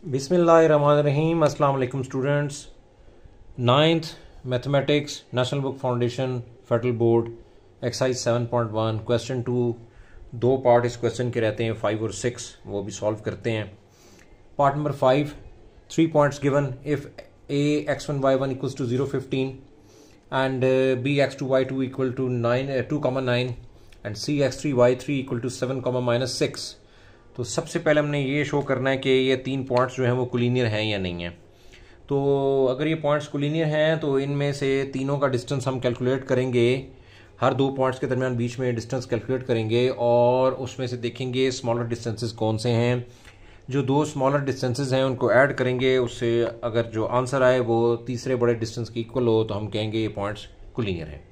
बिस्मिल्लाहिर्रहमानिर्रहीम। अस्सलाम वालेकुम students. 9th mathematics national book foundation federal board exercise 7.1 question 2। दो पार्ट इस क्वेश्चन के रहते हैं, 5 और 6, वो भी सॉल्व करते हैं। Part number 5, 3 points given. If a x1 y1 equals to 0 15 and b x2 y2 equal to 2,9 and c x3 y3 equal to 7, -6। तो सबसे पहले हमने ये शो करना है कि ये 3 पॉइंट्स जो हैं वो कोलिनियर हैं या नहीं हैं। तो अगर ये पॉइंट्स कोलिनियर हैं तो इनमें से तीनों का डिस्टेंस हम कैलकुलेट करेंगे। हर दो पॉइंट्स के दरमियान बीच में डिस्टेंस कैलकुलेट करेंगे और उसमें से देखेंगे स्मॉलर डिस्टेंसेस कौन से हैं। जो दो स्मॉलर डिस्टेंसेस हैं उनको ऐड करेंगे, उससे अगर जो आंसर आए वो तीसरे बड़े डिस्टेंस के इक्वल हो तो हम कहेंगे ये पॉइंट्स कोलिनियर हैं।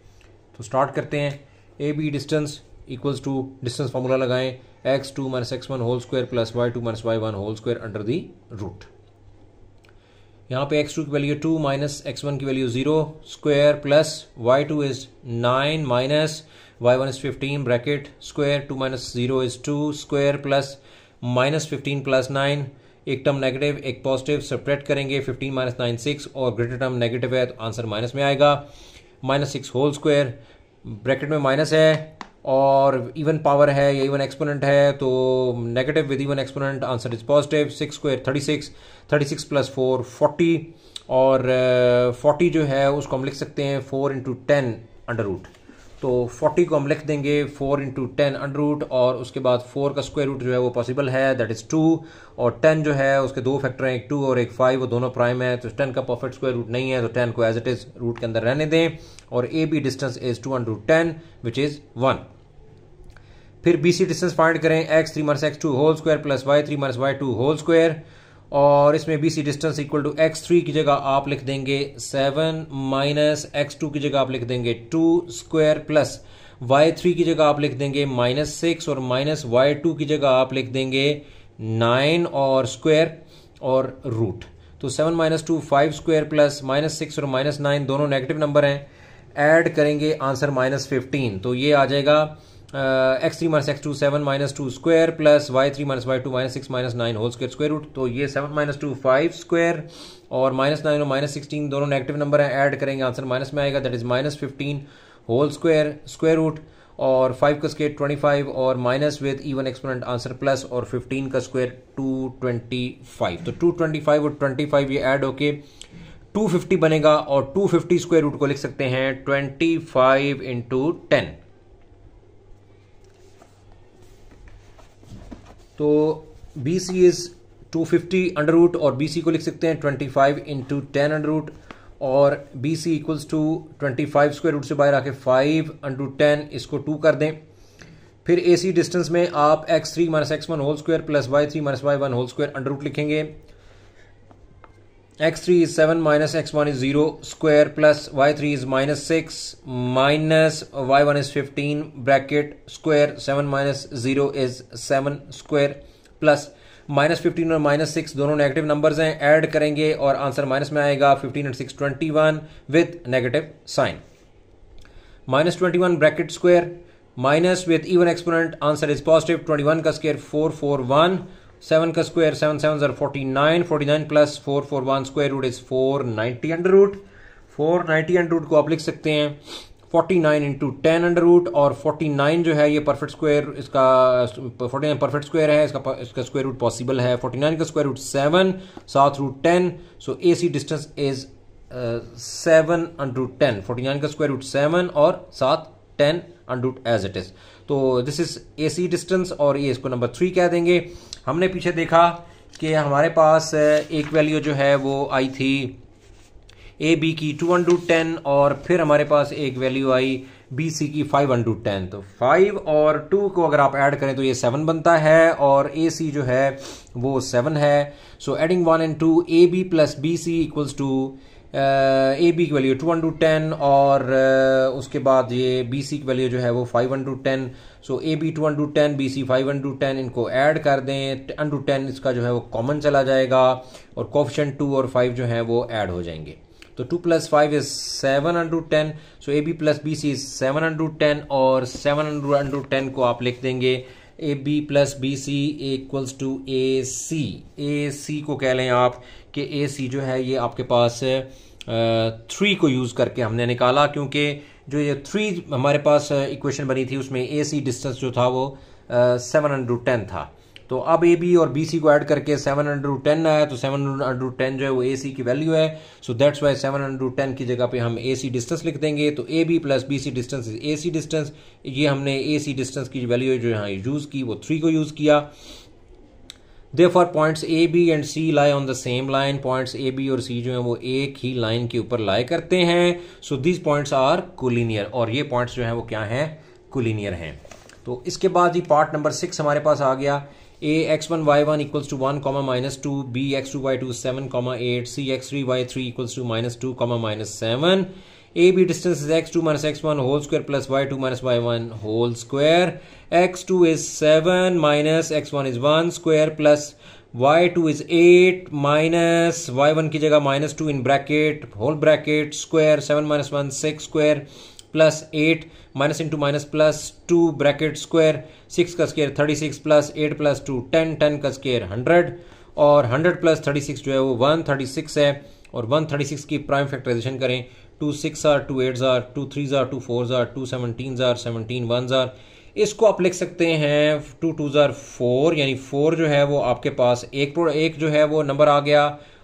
तो स्टार्ट करते हैं। A B distance equals to, distance formula लगाएं, x2 - x1 whole square plus y2 - y1 whole square under the root. यहाँ पे x2 की वैल्यू 2 माइनस x1 की वैल्यू 0 square plus y2 is 9 minus y1 is 15 bracket square 2 minus 0 is 2 square plus -15 plus 9, एक term negative एक positive, subtract करेंगे 15 - 9 6 और greater term negative है तो आंसर माइनस में आएगा। -6 होल स्क्वायर ब्रैकेट में माइनस है और इवन पावर है या इवन एक्सपोनेंट है तो negative with even exponent, answer is positive. 6 square 36 plus 4 40 और 40 जो है उसको हम लिख सकते हैं 4 × 10 अंडर रूट। तो 40 को हम लिख देंगे 4 × 10 अंडर रूट और उसके बाद 4 का स्क्वायर रूट जो है वो पॉसिबल है, दैट इज 2। और 10 जो है उसके दो फैक्टर हैं, एक 2 और एक 5, वो दोनों प्राइम है तो 10 का परफेक्ट स्क्वायर रूट नहीं है तो 10 को एज इट इज रूट के अंदर रहने दें। और A B distance is 2 × 10 which is 1। फिर बी सी डिस्टेंस फाइंड करें, x3 - x2 whole square plus y3 - y2 whole square. और इसमें B C distance equal to x3 की जगह आप लिख देंगे 7 माइनस x2 की जगह आप लिख देंगे 2 स्क्वायर प्लस y3 की जगह आप लिख देंगे -6 और माइनस y2 की जगह आप लिख देंगे 9 और स्क्वायर और रूट। तो 7 - 2 5 स्क्वायर प्लस -6 और -9 दोनों नेगेटिव नंबर हैं, ऐड करेंगे आंसर -15। तो ये आ जाएगा x3 - x2 7 - 2 square plus y3 - y2 -6 - 9 whole square square root. तो ये 7 - 2 5 स्क्वायर और -9 और -16 दोनों नेगेटिव नंबर हैं, ऐड करेंगे आंसर माइनस में आएगा, that is -15 whole square square root. और 5 का स्क्वायर 25 और minus with even exponent answer plus और 15 का स्क्वायर 225। तो 225 और 25 ये ऐड होके 250 बनेगा और 250 स्क्वायर रूट को लिख सकते हैं 25 × 10। तो B C is 250 under root और बी सी को लिख सकते हैं 25 × 10 अंडर रूट और B C equals to 25 square root से बाहर आके 5 × 10 इसको 2 कर दें। फिर ए सी डिस्टेंस में आप x3 - x1 whole square plus y3 - y1 whole square under root लिखेंगे। x3 is 7 minus x1 is 0 square plus y3 is -6 minus y1 is 15 bracket square 7 minus 0 is 7 square plus -15 और -6 दोनों negative numbers हैं, add करेंगे और answer minus में आएगा। 15 × 6 21 with negative sign. -21 bracket square minus with even exponent, answer is positive. 21 का square 441, 7 का square 7 7 are 49, 49 प्लस 441 square root is 490 under root. 490 under root को आप लिख सकते हैं 49 × 10 अंडर रूट और 49 जो है ये परफेक्ट स्क्वायर, इसका 49 परफेक्ट स्क्वायर है, इसका स्क्वायर रूट पॉसिबल है। 49 का square root 7 7 root 10, so A C distance is 7 × 10। 49 का स्क्वायर रूट 7 और 7 10 under root as it is. तो this is A C distance और ये इसको नंबर 3 कह देंगे। हमने पीछे देखा कि हमारे पास एक वैल्यू जो है वो आई थी ए बी की 2 × 10 और फिर हमारे पास एक वैल्यू आई बी सी की 5 × 10। तो 5 और 2 को अगर आप ऐड करें तो ये 7 बनता है और ए सी जो है वो 7 है। So adding 1 and 2 A B plus B C equals to A B की वैल्यू 2 × 10 और उसके बाद ये बी सी की वैल्यू जो है वो 5 × 10। So A B 2 × 10 B C 5 × 10 इनको ऐड कर दें, 10 × 10 इसका जो है वो कॉमन चला जाएगा और कोएफिशिएंट 2 और 5 जो है वो ऐड हो जाएंगे। तो 2 + 5 is 7 × 10, so A B plus B C is 7 × 10 और 7 × 10 को आप लिख देंगे A B plus B C equals to A C. A C को कह लें आप कि ए सी जो है ये आपके पास 3 को यूज़ करके हमने निकाला, क्योंकि जो ये 3 हमारे पास इक्वेशन बनी थी उसमें ए सी डिस्टेंस जो था वो 7/10 था। तो अब ए बी और बी सी को ऐड करके 7/10 आया, तो 7/10 जो है वो ए सी की वैल्यू है। सो दैट्स वाई 7/10 की जगह पे हम ए सी डिस्टेंस लिख देंगे। तो A B plus B C distance is A C distance. ये हमने ए सी डिस्टेंस की वैल्यू जो यहाँ यूज़ की वो 3 को यूज़ किया। Therefore points A, B and C lie on the same line. Points A, B और C जो हैं वो एक ही लाइन के ऊपर लाई करते हैं। So these points are collinear, और ये points जो हैं वो क्या हैं, collinear हैं। तो इसके बाद ही पार्ट नंबर 6 हमारे पास आ गया। A x1 y1 equals to 1, -2, B x2 y2 7, 8, C x3 y3 equals to -2, -7. AB distance is x2 minus x1 whole square plus y2 minus y1 whole square. X2 is 7 minus x1 is 1 square plus y2 is 8 minus y1 की जगह -2 in bracket whole bracket square 7 minus 1 6 square plus 8 minus into minus plus 2 bracket square 6 का square 36 plus 8 plus 2 10 10 का square 100 और 100 plus 36 जो है वो 136 है। और 136 की प्राइम फैक्टराइजेशन करें 2 6 are 2 8 are 2 3 are 2 4 are 2 17 are 17 1 are। इसको आप लिख सकते हैं 2 2 are 4, यानी 4 जो है वो आपके पास एक जो है वो नंबर आ गया,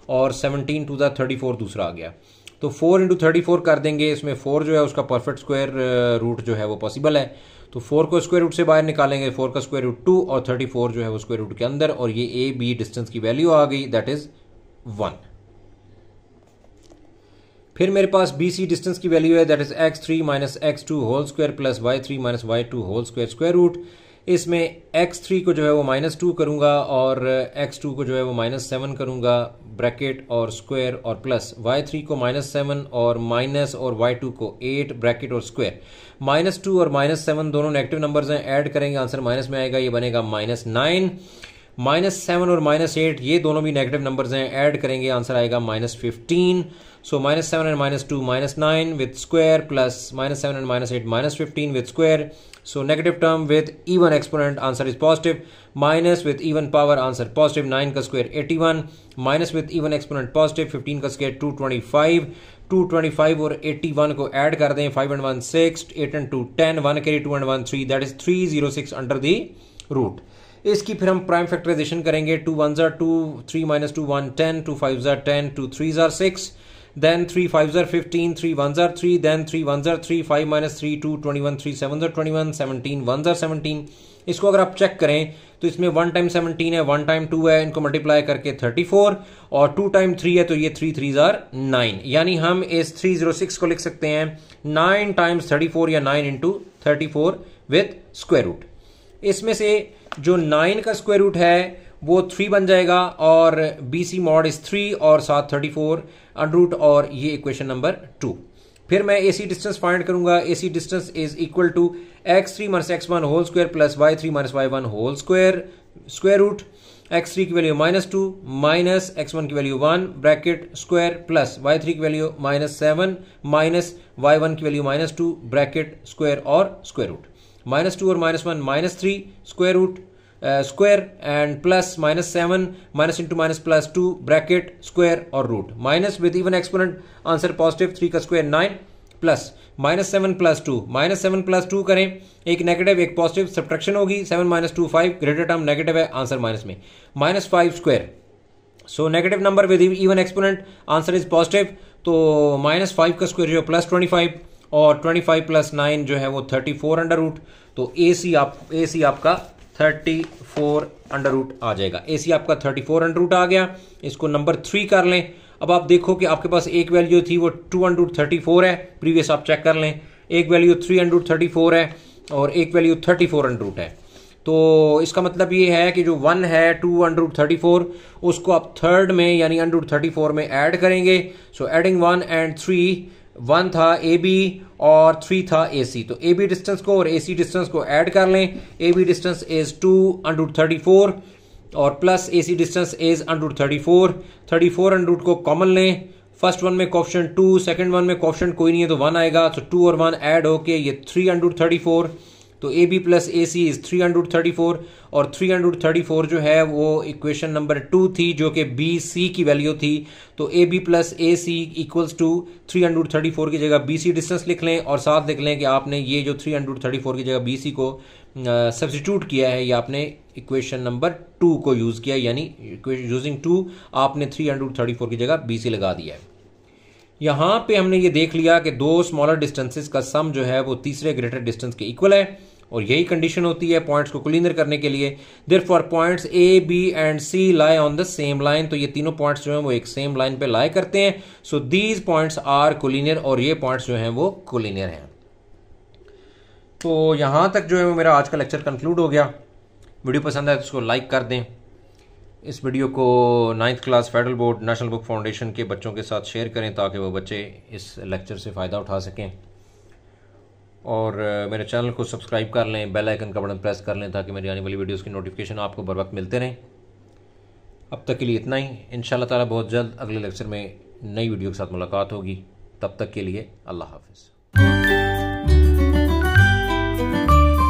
और 17 2 34 दूसरा आ गया। तो 4 इंटू 34 कर देंगे, इसमें 4 जो है उसका परफेक्ट स्क्वायर रूट जो है वो पॉसिबल है। तो 4 को स्क्वायर रूट से बाहर निकालेंगे, 4 का स्क्वायर रूट 2 और 34 जो है वो स्क्वायर रूट के अंदर, और ये ए बी डिस्टेंस की वैल्यू आ गई, दैट इज 1। फिर मेरे पास बी सी डिस्टेंस की वैल्यू है, that is x3 minus x2 whole square plus y3 minus y2 whole square square root. इसमें x3 को जो है वो -2 करूंगा और x2 को जो है वो -7 करूंगा ब्रैकेट और स्क्वायर, और प्लस y3 को -7 और माइनस और y2 को 8 ब्रैकेट और स्क्वायर। -2 और -7 दोनों नेगेटिव नंबर्स हैं, ऐड करेंगे आंसर माइनस में आएगा, ये बनेगा -9। -7 और -8 ये दोनों भी नेगेटिव नंबर्स हैं, ऐड करेंगे आंसर आएगा -15। So -7 and -2 -9 with square plus -7 and -8 -15 with square. So negative term with even exponent answer is positive. Minus with even power answer positive, 9 का square 81, minus with even exponent positive 15 का square 225. 225 और 81 को add कर दें, 5 and 1 6, 8 and 2 10, 1 carry 2 and 1 3, that is 306 under the root। इसकी फिर हम prime factorisation करेंगे, 2 1s are 2, 3 minus 2 1 10, 2 5s are 10, 2 3s are 6, then 3 5s are 15, 3 1s are 3, then 3 1s are 3, 5 minus 3 2 21, 3 7s are 21, 17 1s are 17। इसको अगर आप check करें तो इसमें 1 टाइम 17 है, 1 टाइम 2 है, इनको मल्टीप्लाई करके 34, और 2 टाइम 3 है तो ये 3 3s are 9, यानी हम इस 306 को लिख सकते हैं 9 टाइम्स 34 या 9 इंटू 34 विथ स्क्वायर रूट। इसमें से जो 9 का स्क्वायर रूट है वो 3 बन जाएगा, और बी सी मॉड इज 3 और साथ 34 अंडर रूट, और ये इक्वेशन नंबर 2। फिर मैं एसी डिस्टेंस फाइंड करूंगा, A C distance is equal to x3 minus x1 whole square plus y3 minus y1 whole square square root. x3 की वैल्यू -2 माइनस x1 की value 1 bracket square plus y3 की value -7 minus y1 की value -2 bracket square और square root. -2 और -1 -3 square root square and plus -7 minus into minus plus 2 bracket square और root, minus with even exponent answer positive, 3 का square 9 plus -7 plus 2, -7 plus 2 करें, एक negative एक positive, subtraction होगी, 7 - 2 5, greater term negative है, answer minus में, -5 square. So negative number with even exponent answer is positive, तो -5 का स्क्वायर जो प्लस 25, और 25 प्लस 9 जो है वो 34 अंडर रूट। तो ए सी आपका 34 अंडर रूट आ जाएगा। एसी आपका 34 अंडर रूट आ गया। इसको नंबर 3 कर लें। अब आप देखो कि आपके पास एक वैल्यू थी वो 2 अंडर रूट 34 है, प्रीवियस आप चेक कर लें, एक वैल्यू 3 अंडर रूट 34 है और एक वैल्यू 34 अंडर रूट है। तो इसका मतलब ये है कि जो 1 है 2 अंडर रूट 34 उसको आप थर्ड में यानी अंडर रूट 34 में ऐड करेंगे। सो एडिंग 1 एंड 3, 1 था ए बी और 3 था ए सी, तो ए बी डिस्टेंस को और ए सी डिस्टेंस को ऐड कर लें। A B distance is 2 under root 34 और plus A C distance is under root 34 under root को कॉमन लें। फर्स्ट वन में कोएफिशिएंट 2, सेकंड वन में कोएफिशिएंट कोई नहीं है तो 1 आएगा, तो 2 और 1 ऐड होके ये 3 अंडर रूट 34, तो A B plus A C is 334 और 334 जो है वो इक्वेशन नंबर 2 थी जो कि बी सी की वैल्यू थी। तो A B plus A C equals to 334 की जगह बी सी डिस्टेंस लिख लें और साथ लिख लें कि आपने ये जो 334 की जगह बी सी को सब्स्टिट्यूट किया है, या आपने इक्वेशन नंबर 2 को यूज किया, यानी यूजिंग 2 आपने 334 की जगह बी सी लगा दिया है। यहां पे हमने ये देख लिया कि दो स्मॉलर डिस्टेंसेस का सम जो है वो तीसरे ग्रेटर डिस्टेंस के इक्वल है, और यही कंडीशन होती है पॉइंट्स को कोलिनियर करने के लिए। Therefore points A B and C lie on the same line, तो ये तीनों पॉइंट्स जो हैं वो एक सेम लाइन पे लाई करते हैं। So these points are collinear, और ये पॉइंट्स जो हैं वो कोलिनियर हैं। तो यहां तक जो है वो मेरा आज का लेक्चर कंक्लूड हो गया। वीडियो पसंद आए तो उसको लाइक कर दें। इस वीडियो को 9th class federal board national book foundation के बच्चों के साथ शेयर करें ताकि वो बच्चे इस लेक्चर से फ़ायदा उठा सकें, और मेरे चैनल को सब्सक्राइब कर लें, बेल आइकन का बटन प्रेस कर लें ताकि मेरी आने वाली वीडियोस की नोटिफिकेशन आपको बर वक्त मिलते रहें। अब तक के लिए इतना ही। इंशाल्लाह ताला बहुत जल्द अगले लेक्चर में नई वीडियो के साथ मुलाकात होगी। तब तक के लिए अल्लाह हाफिज़।